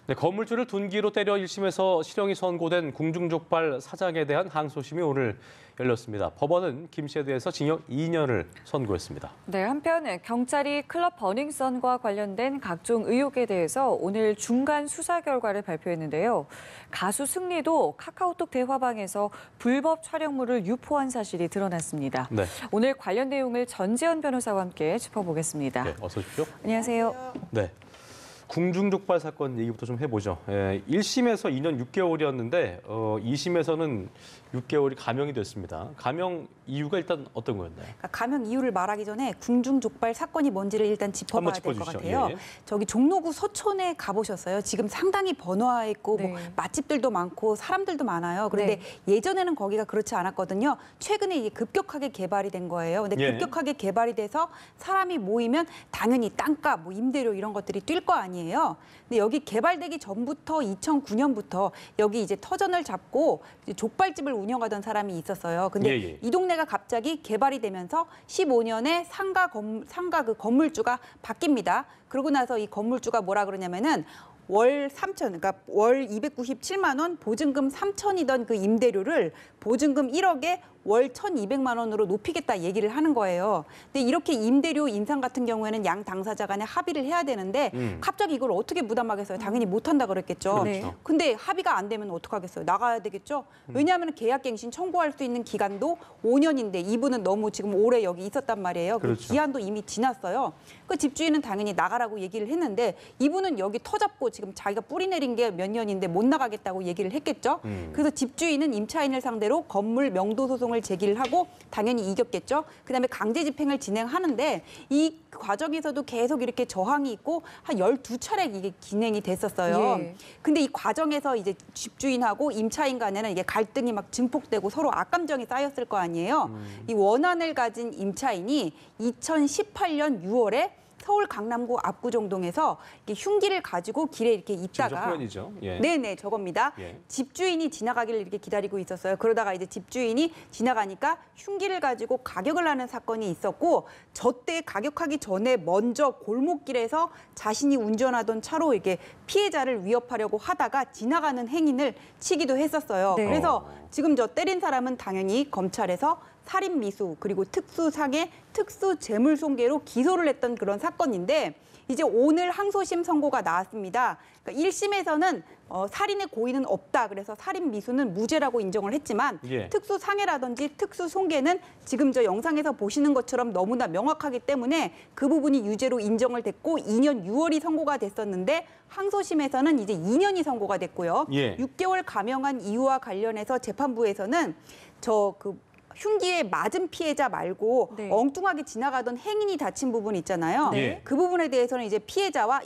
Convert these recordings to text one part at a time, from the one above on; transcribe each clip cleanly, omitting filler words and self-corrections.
네, 건물주를 둔기로 때려 1심에서 실형이 선고된 궁중족발 사장에 대한 항소심이 오늘 열렸습니다. 법원은 김 씨에 대해서 징역 2년을 선고했습니다. 네, 한편 경찰이 클럽 버닝썬과 관련된 각종 의혹에 대해서 오늘 중간 수사 결과를 발표했는데요. 가수 승리도 카카오톡 대화방에서 불법 촬영물을 유포한 사실이 드러났습니다. 네. 오늘 관련 내용을 전지현 변호사와 함께 짚어보겠습니다. 네, 어서 오십시오. 안녕하세요. 네. 궁중족발 사건 얘기부터 좀 해보죠. 1심에서 2년 6개월이었는데 2심에서는 6개월이 감형이 됐습니다. 감형 이유가 일단 어떤 거였나요? 그러니까 감형 이유를 말하기 전에 궁중족발 사건이 뭔지를 일단 짚어봐야 될 것 같아요. 예. 저기 종로구 서촌에 가보셨어요? 지금 상당히 번화해 있고 네. 뭐 맛집들도 많고 사람들도 많아요. 그런데 네. 예전에는 거기가 그렇지 않았거든요. 최근에 이게 급격하게 개발이 된 거예요. 근데 예. 급격하게 개발이 돼서 사람이 모이면 당연히 땅값, 뭐 임대료 이런 것들이 뛸 거 아니에요. 근데 여기 개발되기 전부터 2009년부터 여기 이제 터전을 잡고 이제 족발집을 운영하던 사람이 있었어요. 근데 예. 이 동네가 갑자기 개발이 되면서 15년에 상가 그 건물주가 바뀝니다. 그러고 나서 이 건물주가 뭐라 그러냐면은 월 3천, 그러니까 월 297만 원, 보증금 3천이던 그 임대료를 보증금 1억에 월 1,200만 원으로 높이겠다 얘기를 하는 거예요. 근데 이렇게 임대료 인상 같은 경우에는 양 당사자 간에 합의를 해야 되는데 갑자기 이걸 어떻게 부담하겠어요? 당연히 못한다 그랬겠죠. 네. 근데 합의가 안 되면 어떡하겠어요? 나가야 되겠죠? 왜냐하면 계약갱신 청구할 수 있는 기간도 5년인데 이분은 너무 지금 오래 여기 있었단 말이에요. 그렇죠. 그 기한도 이미 지났어요. 그 집주인은 당연히 나가라고 얘기를 했는데 이분은 여기 터잡고 지금 자기가 뿌리 내린 게 몇 년인데 못 나가겠다고 얘기를 했겠죠. 그래서 집주인은 임차인을 상대로 건물 명도 소송을 제기를 하고 당연히 이겼겠죠. 그다음에 강제 집행을 진행하는데 이 과정에서도 계속 이렇게 저항이 있고 한 12차례 이게 진행이 됐었어요. 예. 근데 이 과정에서 이제 집주인하고 임차인 간에는 이게 갈등이 막 증폭되고 서로 악감정이 쌓였을 거 아니에요. 이 원한을 가진 임차인이 2018년 6월에 서울 강남구 압구정동에서 이렇게 흉기를 가지고 길에 이렇게 있다가 표현이죠. 예. 네네 저겁니다. 예. 집주인이 지나가기를 이렇게 기다리고 있었어요. 그러다가 이제 집주인이 지나가니까 흉기를 가지고 가격을 하는 사건이 있었고 저때 가격하기 전에 먼저 골목길에서 자신이 운전하던 차로 이렇게 피해자를 위협하려고 하다가 지나가는 행인을 치기도 했었어요. 네. 그래서 지금 저 때린 사람은 당연히 검찰에서 살인 미수 그리고 특수상해 특수재물손괴로 기소를 했던 그런 사건인데 이제 오늘 항소심 선고가 나왔습니다. 그러니까 1심에서는 살인의 고의는 없다. 그래서 살인 미수는 무죄라고 인정을 했지만 예. 특수상해라든지 특수손괴는 지금 저 영상에서 보시는 것처럼 너무나 명확하기 때문에 그 부분이 유죄로 인정을 됐고 2년 6월이 선고가 됐었는데 항소심에서는 이제 2년이 선고가 됐고요. 예. 6개월 감형한 이유와 관련해서 재판부에서는 흉기에 맞은 피해자 말고 네. 엉뚱하게 지나가던 행인이 다친 부분 있잖아요. 네. 그 부분에 대해서는 이제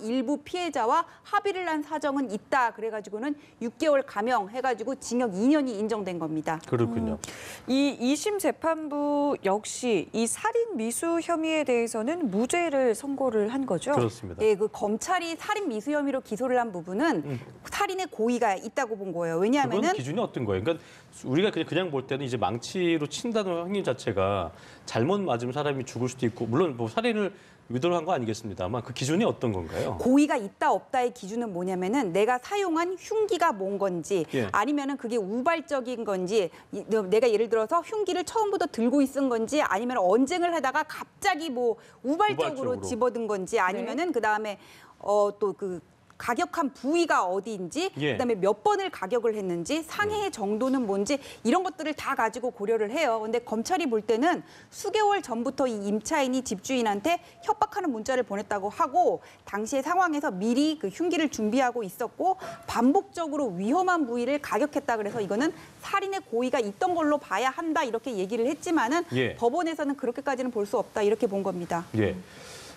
일부 피해자와 합의를 한 사정은 있다. 그래가지고는 6개월 감형 해가지고 징역 2년이 인정된 겁니다. 그렇군요. 이 2심 재판부 역시 이 살인 미수 혐의에 대해서는 무죄를 선고를 한 거죠? 그렇습니다. 예, 그 검찰이 살인 미수 혐의로 기소를 한 부분은 살인의 고의가 있다고 본 거예요. 그건 왜냐하면은 기준이 어떤 거예요? 그러니까 우리가 그냥 볼 때는 이제 망치로 친다는 행위 자체가 잘못 맞으면 사람이 죽을 수도 있고 물론 뭐 살인을 의도로 한 거 아니겠습니다만 그 기준이 어떤 건가요? 고의가 있다 없다의 기준은 뭐냐면은 내가 사용한 흉기가 뭔 건지 예. 아니면은 그게 우발적인 건지 내가 예를 들어서 흉기를 처음부터 들고 있은 건지 아니면 언쟁을 하다가 갑자기 뭐 우발적으로 집어든 건지 아니면은 그다음에 또 그 가격한 부위가 어디인지 예. 그다음에 몇 번을 가격을 했는지 상해의 정도는 뭔지 이런 것들을 다 가지고 고려를 해요. 근데 검찰이 볼 때는 수개월 전부터 이 임차인이 집주인한테 협박하는 문자를 보냈다고 하고 당시의 상황에서 미리 그 흉기를 준비하고 있었고 반복적으로 위험한 부위를 가격했다 그래서 이거는 살인의 고의가 있던 걸로 봐야 한다 이렇게 얘기를 했지만은 예. 법원에서는 그렇게까지는 볼 수 없다 이렇게 본 겁니다. 예.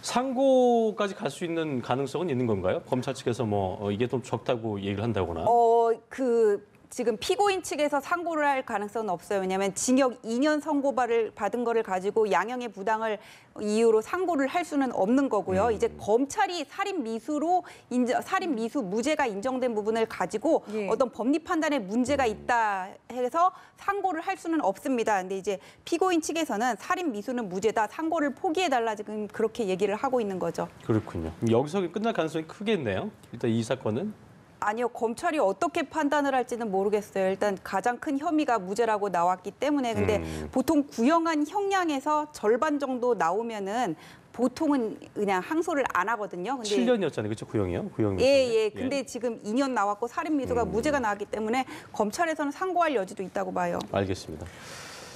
상고까지 갈 수 있는 가능성은 있는 건가요? 검찰 측에서 뭐 이게 좀 적다고 얘기를 한다거나. 지금 피고인 측에서 상고를 할 가능성은 없어요. 왜냐하면 징역 2년 선고를 받은 거를 가지고 양형의 부당을 이유로 상고를 할 수는 없는 거고요. 이제 검찰이 살인 미수 무죄가 인정된 부분을 가지고 예. 어떤 법리 판단에 문제가 있다 해서 상고를 할 수는 없습니다. 근데 이제 피고인 측에서는 살인 미수는 무죄다. 상고를 포기해달라 지금 그렇게 얘기를 하고 있는 거죠. 그렇군요. 여기서 끝날 가능성이 크겠네요. 일단 이 사건은. 아니요, 검찰이 어떻게 판단을 할지는 모르겠어요. 일단 가장 큰 혐의가 무죄라고 나왔기 때문에 근데 보통 구형한 형량에서 절반 정도 나오면은 보통은 그냥 항소를 안 하거든요. 근데 7년이었잖아요. 그렇죠? 구형이요? 구형. 예. 근데 지금 2년 나왔고 살인 미수가 무죄가 나왔기 때문에 검찰에서는 상고할 여지도 있다고 봐요. 알겠습니다.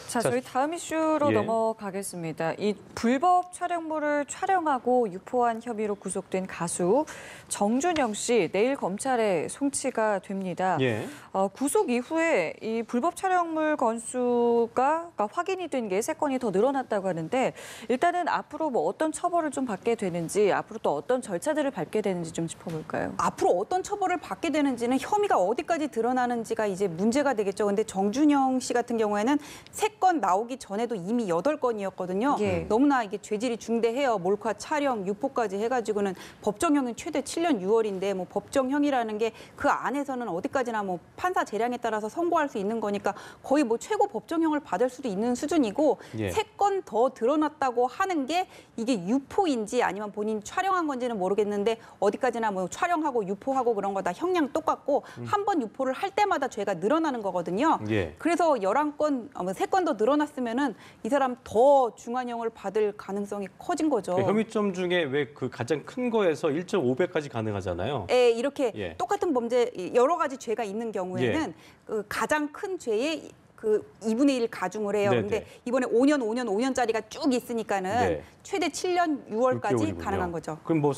자, 자, 저희 다음 이슈로 예. 넘어가겠습니다. 이 불법 촬영물을 촬영하고 유포한 혐의로 구속된 가수 정준영 씨 내일 검찰에 송치가 됩니다. 예. 구속 이후에 이 불법 촬영물 건수가 확인이 된 게 3건이 더 늘어났다고 하는데 일단은 앞으로 뭐 어떤 처벌을 좀 받게 되는지 앞으로 또 어떤 절차들을 밟게 되는지 좀 짚어볼까요? 앞으로 어떤 처벌을 받게 되는지는 혐의가 어디까지 드러나는지가 이제 문제가 되겠죠. 근데 정준영 씨 같은 경우에는 3건 나오기 전에도 이미 8건이었거든요. 예. 너무나 이게 죄질이 중대해요. 몰카, 촬영, 유포까지 해가지고는 법정형은 최대 7년 6월인데 뭐 법정형이라는 게 그 안에서는 어디까지나 뭐 판사 재량에 따라서 선고할 수 있는 거니까 거의 뭐 최고 법정형을 받을 수도 있는 수준이고 예. 3건 더 드러났다고 하는 게 이게 유포인지 아니면 본인 촬영한 건지는 모르겠는데 어디까지나 뭐 촬영하고 유포하고 그런 거 다 형량 똑같고 한 번 유포를 할 때마다 죄가 늘어나는 거거든요. 예. 그래서 11건, 3건 더 늘어났으면은 이 사람 더 중한형을 받을 가능성이 커진 거죠. 그 혐의점 중에 왜 그 가장 큰 거에서 1.5배까지 가능하잖아요. 예, 이렇게 예. 똑같은 범죄 여러 가지 죄가 있는 경우에는 그 가장 큰 죄의 그 2분의 1 가중을 해요. 네네. 근데 이번에 5년짜리가 쭉 있으니까는 네. 최대 7년 6월까지 6개월이군요. 가능한 거죠. 그럼 뭐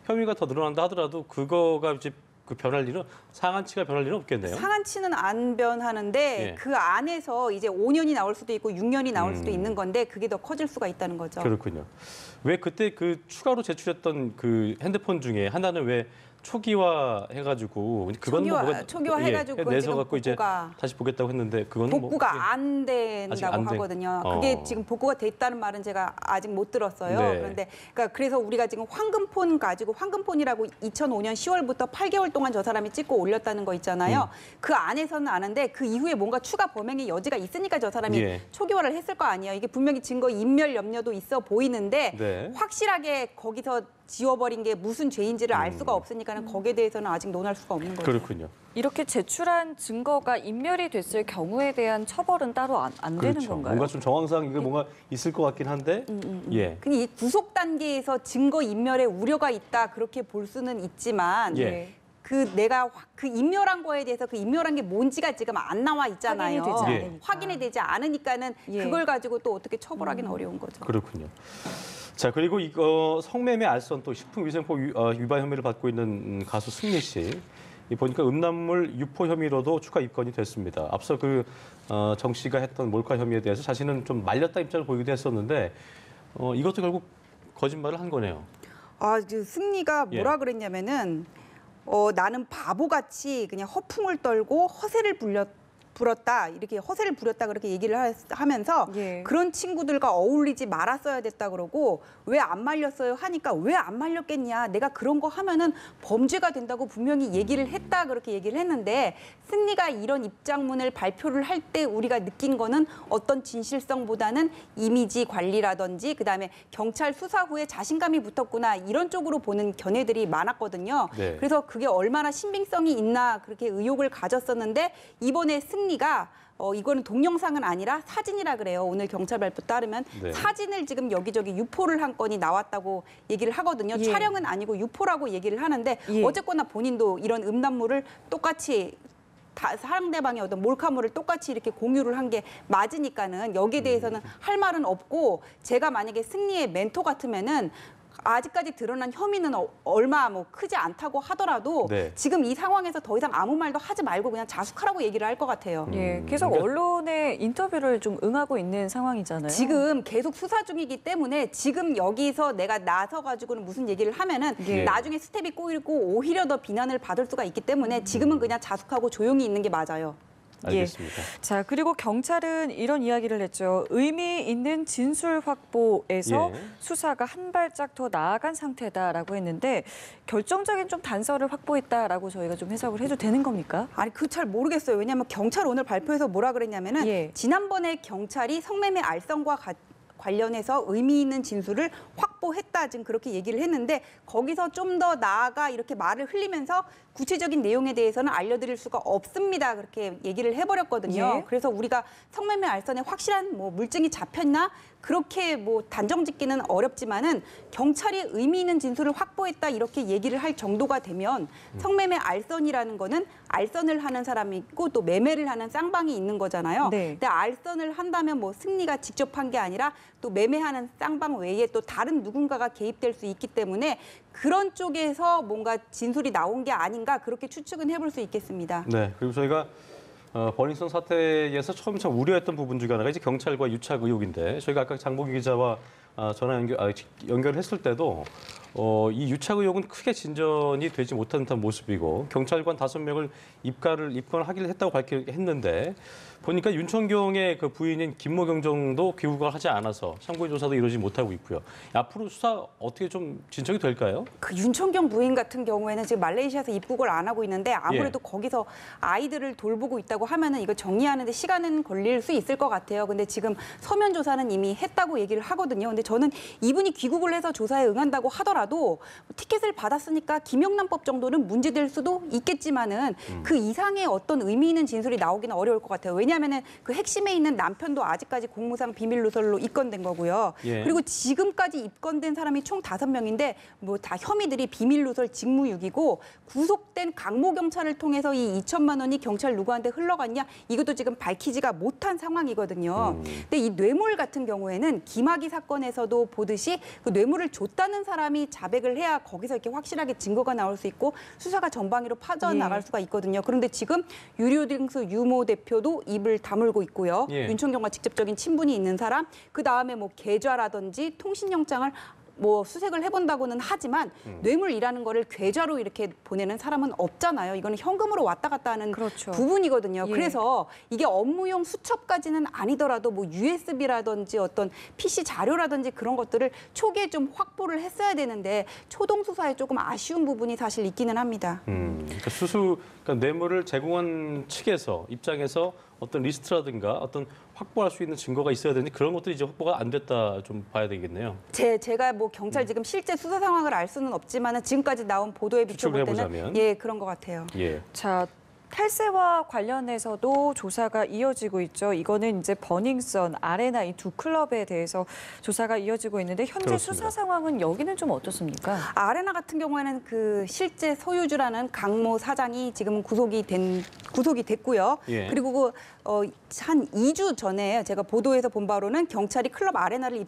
혐의가 더 늘어난다 하더라도 그거가 이제 그 변할 일은 상한치가 변할 일은 없겠네요. 상한치는 안 변하는데 예. 그 안에서 이제 5년이 나올 수도 있고 6년이 나올 수도 있는 건데 그게 더 커질 수가 있다는 거죠. 그렇군요. 왜 그때 그 추가로 제출했던 그 핸드폰 중에 하나는 왜 초기화 해가지고 그건 초기화 해가지고 그건 내서 지금 갖고 이제 복구가 다시 보겠다고 했는데 그건 복구가 뭐 안 아직 된다고 안 된- 하거든요. 어. 그게 지금 복구가 됐다는 말은 제가 아직 못 들었어요. 네. 그런데 그래서 우리가 지금 황금폰 가지고 황금폰이라고 2005년 10월부터 8개월 동안 저 사람이 찍고 올렸다는 거 있잖아요. 그 안에서는 아는데 그 이후에 뭔가 추가 범행의 여지가 있으니까 저 사람이 예. 초기화를 했을 거 아니에요. 이게 분명히 증거 인멸 염려도 있어 보이는데 네. 확실하게 거기서 지워버린 게 무슨 죄인지를 알 수가 없으니까는 거기에 대해서는 아직 논할 수가 없는 거죠. 그렇군요. 이렇게 제출한 증거가 인멸이 됐을 경우에 대한 처벌은 따로 안 되는 그렇죠. 건가요? 뭔가 좀 정황상 이거 뭔가 있을 것 같긴 한데 예. 근데 이 구속 단계에서 증거 인멸의 우려가 있다 그렇게 볼 수는 있지만 예. 그 인멸한 거에 대해서 그 인멸한 게 뭔지가 지금 안 나와 있잖아요. 확인이 되지 예. 않으니까. 확인이 되지 않으니까는 예. 그걸 가지고 또 어떻게 처벌하기는 어려운 거죠. 그렇군요. 자 그리고 이거 성매매 알선 또 식품위생법 위반 혐의를 받고 있는 가수 승리 씨 보니까 음란물 유포 혐의로도 추가 입건이 됐습니다. 앞서 정 씨가 했던 몰카 혐의에 대해서 자신은 좀 말렸다 입장을 보이기도 했었는데 이것도 결국 거짓말을 한 거네요. 그 승리가 예. 뭐라 그랬냐면은 나는 바보같이 그냥 허풍을 떨고 허세를 부렸다 이렇게 허세를 부렸다 그렇게 얘기를 하면서 예. 그런 친구들과 어울리지 말았어야 됐다 그러고 왜 안 말렸어요 하니까 왜 안 말렸겠냐 내가 그런 거 하면은 범죄가 된다고 분명히 얘기를 했다 그렇게 얘기를 했는데 승리가 이런 입장문을 발표를 할 때 우리가 느낀 거는 어떤 진실성보다는 이미지 관리라든지 그다음에 경찰 수사 후에 자신감이 붙었구나 이런 쪽으로 보는 견해들이 많았거든요. 네. 그래서 그게 얼마나 신빙성이 있나 그렇게 의혹을 가졌었는데 이번에 승리가 이거는 동영상은 아니라 사진이라 그래요. 오늘 경찰 발표 따르면 네. 사진을 지금 여기저기 유포를 한 건이 나왔다고 얘기를 하거든요. 예. 촬영은 아니고 유포라고 얘기를 하는데 예. 어쨌거나 본인도 이런 음란물을 똑같이 상대방의 어떤 몰카물을 똑같이 이렇게 공유를 한 게 맞으니까는 여기에 대해서는 할 말은 없고 제가 만약에 승리의 멘토 같으면은 아직까지 드러난 혐의는 얼마 뭐 크지 않다고 하더라도 네. 지금 이 상황에서 더 이상 아무 말도 하지 말고 그냥 자숙하라고 얘기를 할 것 같아요. 예, 계속 그러니까- 언론의 인터뷰를 좀 응하고 있는 상황이잖아요. 지금 계속 수사 중이기 때문에 지금 여기서 내가 나서 가지고는 무슨 얘기를 하면은 예. 나중에 스텝이 꼬이고 오히려 더 비난을 받을 수가 있기 때문에 지금은 그냥 자숙하고 조용히 있는 게 맞아요. 알겠습니다. 자, 그리고 경찰은 이런 이야기를 했죠. 의미 있는 진술 확보에서 예. 수사가 한 발짝 더 나아간 상태다라고 했는데 결정적인 좀 단서를 확보했다라고 저희가 좀 해석을 해도 되는 겁니까? 아니 그 잘 모르겠어요. 왜냐하면 경찰 오늘 발표에서 뭐라 그랬냐면은 예. 지난번에 경찰이 성매매 알선과 관련해서 의미 있는 진술을 확보했다 지금 그렇게 얘기를 했는데 거기서 좀 더 나아가 이렇게 말을 흘리면서 구체적인 내용에 대해서는 알려드릴 수가 없습니다. 그렇게 얘기를 해버렸거든요. 예. 그래서 우리가 성매매 알선에 확실한 뭐 물증이 잡혔나 그렇게 뭐 단정짓기는 어렵지만은 경찰이 의미 있는 진술을 확보했다 이렇게 얘기를 할 정도가 되면 성매매 알선이라는 거는 알선을 하는 사람이 있고 또 매매를 하는 쌍방이 있는 거잖아요. 네. 근데 알선을 한다면 뭐 승리가 직접 한 게 아니라 또 매매하는 쌍방 외에 또 다른 누군가가 개입될 수 있기 때문에 그런 쪽에서 뭔가 진술이 나온 게 아닌가 그렇게 추측은 해볼 수 있겠습니다. 네, 그리고 저희가 버닝썬 사태에서 처음 참 우려했던 부분 중에 하나가 이제 경찰과 유착 의혹인데 저희가 아까 장보기 기자와 전화 연결을 했을 때도 이 유착 의혹은 크게 진전이 되지 못한 듯한 모습이고 경찰관 5명을 입건하기를 했다고 밝혔는데 보니까 윤천경의 그 부인인 김모경 정도 귀국을 하지 않아서 참고인 조사도 이루어지지 못하고 있고요. 앞으로 수사 어떻게 좀 진척이 될까요? 그 윤천경 부인 같은 경우에는 지금 말레이시아에서 입국을 안 하고 있는데 아무래도 거기서 아이들을 돌보고 있다고 하면은 이거 정리하는데 시간은 걸릴 수 있을 것 같아요. 근데 지금 서면 조사는 이미 했다고 얘기를 하거든요. 근데 저는 이분이 귀국을 해서 조사에 응한다고 하더라도 티켓을 받았으니까 김영란법 정도는 문제될 수도 있겠지만은 그 이상의 어떤 의미 있는 진술이 나오기는 어려울 것 같아요. 왜냐하면은 그 핵심에 있는 남편도 아직까지 공무상 비밀 누설로 입건된 거고요. 예. 그리고 지금까지 입건된 사람이 총 5명인데 뭐 다 혐의들이 비밀 누설 직무유기고 구속된 강모 경찰을 통해서 이 2천만 원이 경찰 누구한테 흘러갔냐 이것도 지금 밝히지가 못한 상황이거든요. 근데 이 뇌물 같은 경우에는 김학의 사건에서도 보듯이 그 뇌물을 줬다는 사람이 자백을 해야 거기서 이렇게 확실하게 증거가 나올 수 있고 수사가 전방위로 빠져나갈 수가 있거든요. 그런데 지금 유류등수 유모 대표도 입을 다물고 있고요. 예. 윤천경과 직접적인 친분이 있는 사람, 그 다음에 뭐 계좌라든지 통신영장을 뭐 수색을 해본다고는 하지만 뇌물이라는 거를 계좌로 이렇게 보내는 사람은 없잖아요. 이거는 현금으로 왔다 갔다 하는 그렇죠. 부분이거든요. 예. 그래서 이게 업무용 수첩까지는 아니더라도 뭐 USB라든지 어떤 PC 자료라든지 그런 것들을 초기에 좀 확보를 했어야 되는데 초동 수사에 조금 아쉬운 부분이 사실 있기는 합니다. 그러니까 그러니까 뇌물을 제공한 측에서 입장에서 어떤 리스트라든가 어떤 확보할 수 있는 증거가 있어야 되는데 그런 것들이 이제 확보가 안 됐다 좀 봐야 되겠네요. 제가 뭐 경찰 지금 실제 수사 상황을 알 수는 없지만은 지금까지 나온 보도에 비춰볼 때는 해보자면. 예 그런 것 같아요. 예. 자, 탈세와 관련해서도 조사가 이어지고 있죠. 이거는 이제 버닝썬, 아레나 이 두 클럽에 대해서 조사가 이어지고 있는데 현재 그렇습니다. 수사 상황은 여기는 좀 어떻습니까? 아레나 같은 경우에는 그 실제 소유주라는 강모 사장이 지금 구속이 됐고요. 예. 그리고 한 2주 전에 제가 보도에서 본 바로는 경찰이 클럽 아레나를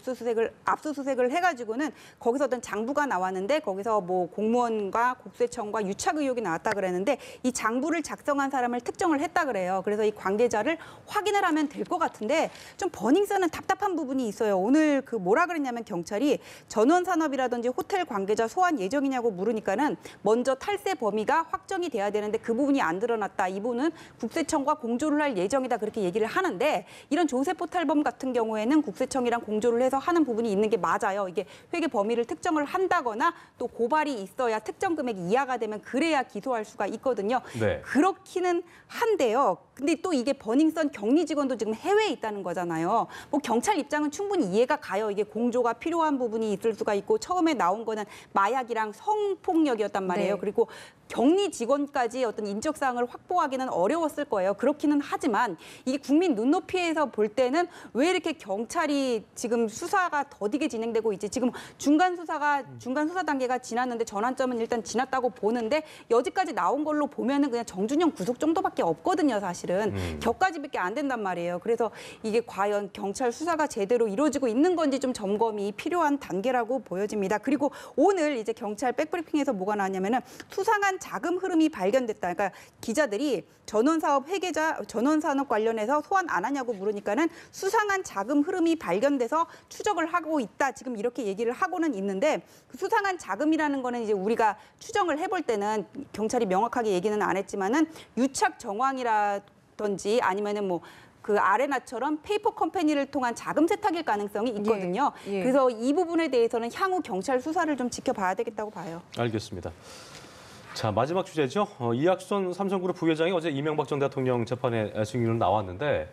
압수수색을 해가지고는 거기서 어떤 장부가 나왔는데 거기서 뭐 공무원과 국세청과 유착 의혹이 나왔다 그랬는데 이 장부를 작성한 사람을 특정을 했다 그래요. 그래서 이 관계자를 확인을 하면 될 것 같은데 좀 버닝썬은 답답한 부분이 있어요. 오늘 그 뭐라 그랬냐면 경찰이 전원산업이라든지 호텔 관계자 소환 예정이냐고 물으니까는 먼저 탈세 범위가 확정이 돼야 되는데 그 부분이 안 드러났다. 이분은 국세청과 공조를 할 예정이다. 그렇게 얘기를 하는데 이런 조세포 탈범 같은 경우에는 국세청이랑 공조를 해서 하는 부분이 있는 게 맞아요. 이게 회계 범위를 특정을 한다거나 또 고발이 있어야 특정 금액 이하가 되면 그래야 기소할 수가 있거든요. 네. 그렇기는 한데요. 근데 또 이게 버닝썬 격리 직원도 지금 해외에 있다는 거잖아요. 뭐 경찰 입장은 충분히 이해가 가요. 이게 공조가 필요한 부분이 있을 수가 있고 처음에 나온 거는 마약이랑 성폭력이었단 말이에요. 네. 그리고 격리 직원까지 어떤 인적 사항을 확보하기는 어려웠을 거예요. 그렇기는 하지만 이게 국민 눈높이에서 볼 때는 왜 이렇게 경찰이 지금 수사가 더디게 진행되고 있지? 지금 중간 수사 단계가 지났는데 전환점은 일단 지났다고 보는데 여지까지 나온 걸로 보면은 그냥 정준영 구속 정도밖에 없거든요, 사실은. 격까지밖에 안 된단 말이에요. 그래서 이게 과연 경찰 수사가 제대로 이루어지고 있는 건지 좀 점검이 필요한 단계라고 보여집니다. 그리고 오늘 이제 경찰 백브리핑에서 뭐가 나왔냐면은 수상한 자금 흐름이 발견됐다. 그러니까 기자들이 전원산업 관련해서 소환 안 하냐고 물으니까는 수상한 자금 흐름이 발견돼서 추적을 하고 있다. 지금 이렇게 얘기를 하고는 있는데 그 수상한 자금이라는 거는 이제 우리가 추정을 해볼 때는 경찰이 명확하게 얘기는 안 했지만은 유착 정황이라든지 아니면은 뭐 그 아레나처럼 페이퍼 컴퍼니를 통한 자금 세탁일 가능성이 있거든요. 예. 그래서 이 부분에 대해서는 향후 경찰 수사를 좀 지켜봐야 되겠다고 봐요. 알겠습니다. 자, 마지막 주제죠. 이학선 삼성그룹 부회장이 어제 이명박 전 대통령 재판에 증인으로 나왔는데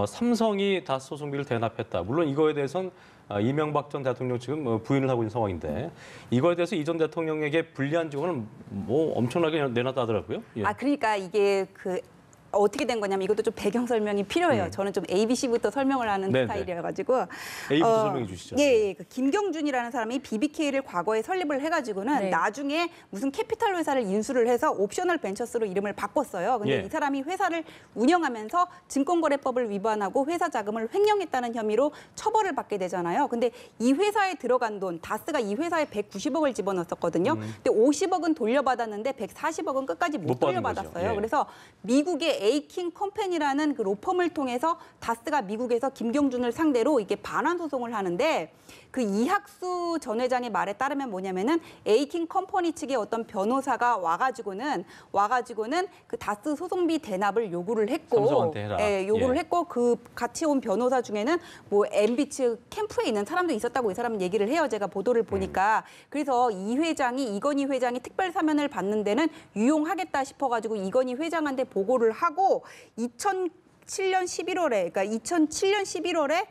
삼성이 다스 소송비를 대납했다. 물론 이거에 대해서는 이명박 전 대통령 지금 부인을 하고 있는 상황인데 이거에 대해서 이 전 대통령에게 불리한 증언을 뭐 엄청나게 내놨다 하더라고요. 예. 그러니까 이게 어떻게 된 거냐면 이것도 좀 배경 설명이 필요해요. 저는 좀 ABC부터 설명을 하는 네네. 스타일이어가지고. A부터 설명해 주시죠. 예. 그 김경준이라는 사람이 BBK를 과거에 설립을 해가지고는 네. 나중에 무슨 캐피탈 회사를 인수를 해서 옵셔널 벤처스로 이름을 바꿨어요. 근데 예. 이 사람이 회사를 운영하면서 증권거래법을 위반하고 회사 자금을 횡령했다는 혐의로 처벌을 받게 되잖아요. 근데 이 회사에 들어간 돈, 다스가 이 회사에 190억을 집어넣었거든요. 근데 50억은 돌려받았는데 140억은 끝까지 못 못 받은 돌려받았어요. 거죠. 예. 그래서 미국의 에이킹 컴퍼니라는 그 로펌을 통해서 다스가 미국에서 김경준을 상대로 이게 반환 소송을 하는데 그 이학수 전 회장의 말에 따르면 뭐냐면은 에이킹 컴퍼니 측의 어떤 변호사가 와가지고는 그 다스 소송비 대납을 요구를 했고, 삼성한테 해라. 예, 요구를 예. 했고 그 같이 온 변호사 중에는 뭐 MB 측 캠프에 있는 사람도 있었다고 이 사람은 얘기를 해요. 제가 보도를 보니까. 그래서 이건희 회장이 특별 사면을 받는 데는 유용하겠다 싶어가지고 이건희 회장한테 보고를 하고 2007년 11월에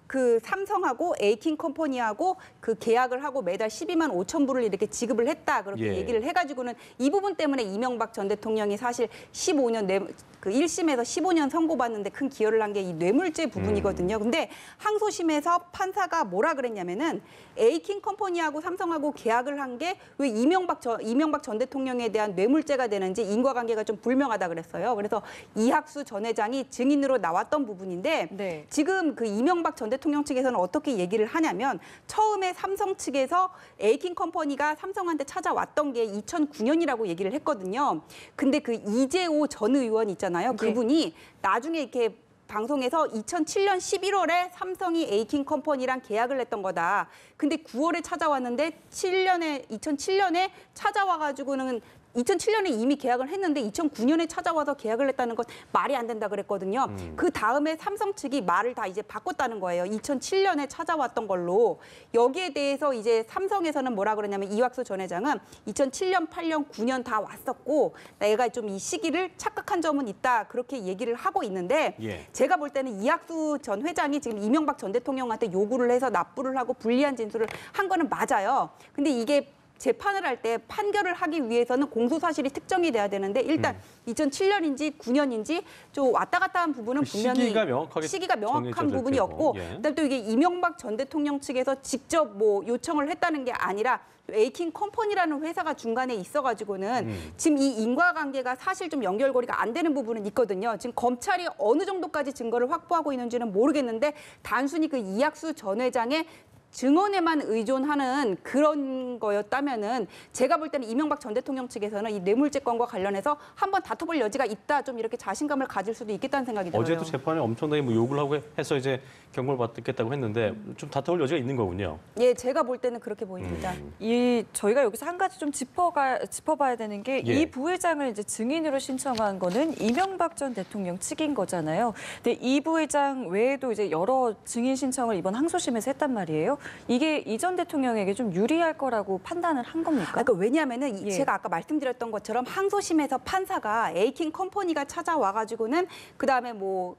그 삼성하고 에이킹 컴퍼니하고 그 계약을 하고 매달 12만 5천 불을 이렇게 지급을 했다. 그렇게 예. 얘기를 해가지고는 이 부분 때문에 이명박 전 대통령이 사실 15년 그 1심에서 15년 선고받는데 큰 기여를 한 게 이 뇌물죄 부분이거든요. 근데 항소심에서 판사가 뭐라 그랬냐면은 에이킹 컴퍼니하고 삼성하고 계약을 한 게 왜 이명박 전 대통령에 대한 뇌물죄가 되는지 인과관계가 좀 불명하다 그랬어요. 그래서 이학수 전 회장이 증인으로 나왔던 부분인데 네. 지금 그 이명박 전 대통령 측에서는 어떻게 얘기를 하냐면 처음에 삼성 측에서 에이킹 컴퍼니가 삼성한테 찾아왔던 게 2009년이라고 얘기를 했거든요. 근데 그 이재호 전 의원 있잖아요. 네. 그분이 나중에 이렇게 방송에서 2007년 11월에 삼성이 에이킹 컴퍼니랑 계약을 했던 거다. 근데 9월에 찾아왔는데 2007년에 찾아와가지고는 2007년에 이미 계약을 했는데 2009년에 찾아와서 계약을 했다는 건 말이 안 된다 그랬거든요. 그 다음에 삼성 측이 말을 다 이제 바꿨다는 거예요. 2007년에 찾아왔던 걸로. 여기에 대해서 이제 삼성에서는 뭐라 그러냐면 이학수 전 회장은 2007년, 8년, 9년 다 왔었고 내가 좀 이 시기를 착각한 점은 있다. 그렇게 얘기를 하고 있는데 예. 제가 볼 때는 이학수 전 회장이 지금 이명박 전 대통령한테 요구를 해서 납부를 하고 불리한 진술을 한 거는 맞아요. 근데 이게 재판을 할 때 판결을 하기 위해서는 공소 사실이 특정이 돼야 되는데 일단 2007년인지 9년인지 좀 왔다 갔다 한 부분은 그 분명히 시기가 명확한 정해져 부분이었고 있고, 예. 그다음에 또 이게 이명박 전 대통령 측에서 직접 뭐 요청을 했다는 게 아니라 에이킹 컴퍼니라는 회사가 중간에 있어가지고는 지금 이 인과관계가 사실 좀 연결고리가 안 되는 부분은 있거든요. 지금 검찰이 어느 정도까지 증거를 확보하고 있는지는 모르겠는데 단순히 그 이학수 전 회장의 증언에만 의존하는 그런 거였다면은 제가 볼 때는 이명박 전 대통령 측에서는 이 뇌물죄건과 관련해서 한번 다퉈볼 여지가 있다. 좀 이렇게 자신감을 가질 수도 있겠다는 생각이 들어요. 어제도 재판에 엄청나게 뭐 욕을 하고 해서 이제 경고를 받겠다고 했는데 좀 다퉈볼 여지가 있는 거군요. 예, 제가 볼 때는 그렇게 보입니다. 저희가 여기서 한 가지 좀 짚어봐야 되는 게 이 예. 부회장을 이제 증인으로 신청한 거는 이명박 전 대통령 측인 거잖아요. 근데 이 부회장 외에도 이제 여러 증인 신청을 이번 항소심에서 했단 말이에요. 이게 이 전 대통령에게 좀 유리할 거라고 판단을 한 겁니까? 그러니까 왜냐하면은 예. 제가 아까 말씀드렸던 것처럼 항소심에서 판사가 에이킹 컴퍼니가 찾아와가지고는 그 다음에 뭐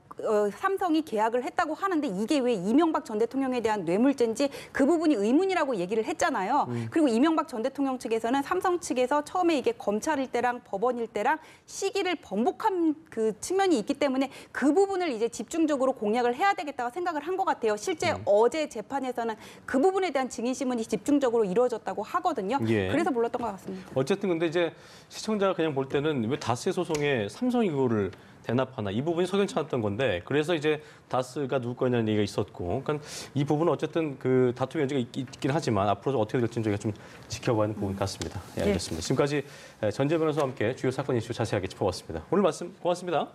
삼성이 계약을 했다고 하는데 이게 왜 이명박 전 대통령에 대한 뇌물죄인지 그 부분이 의문이라고 얘기를 했잖아요. 그리고 이명박 전 대통령 측에서는 삼성 측에서 처음에 이게 검찰일 때랑 법원일 때랑 시기를 번복한 그 측면이 있기 때문에 그 부분을 이제 집중적으로 공략을 해야 되겠다고 생각을 한 것 같아요. 실제 어제 재판에서는 그 부분에 대한 증인 신문이 집중적으로 이루어졌다고 하거든요. 예. 그래서 불렀던 것 같습니다. 어쨌든 근데 이제 시청자가 그냥 볼 때는 왜 다스의 소송에 삼성이 그거를 대납하나 이 부분이 석연치 않았던 건데 그래서 이제 다스가 누구 거냐는 얘기가 있었고 그러니까 이 부분은 어쨌든 그 다툼의 여지가 있긴 하지만 앞으로 어떻게 될지는 저희가 좀 지켜봐야 하는 부분 같습니다. 예, 알겠습니다. 지금까지 전재 변호사와 함께 주요 사건 이슈 자세하게 짚어봤습니다. 오늘 말씀 고맙습니다.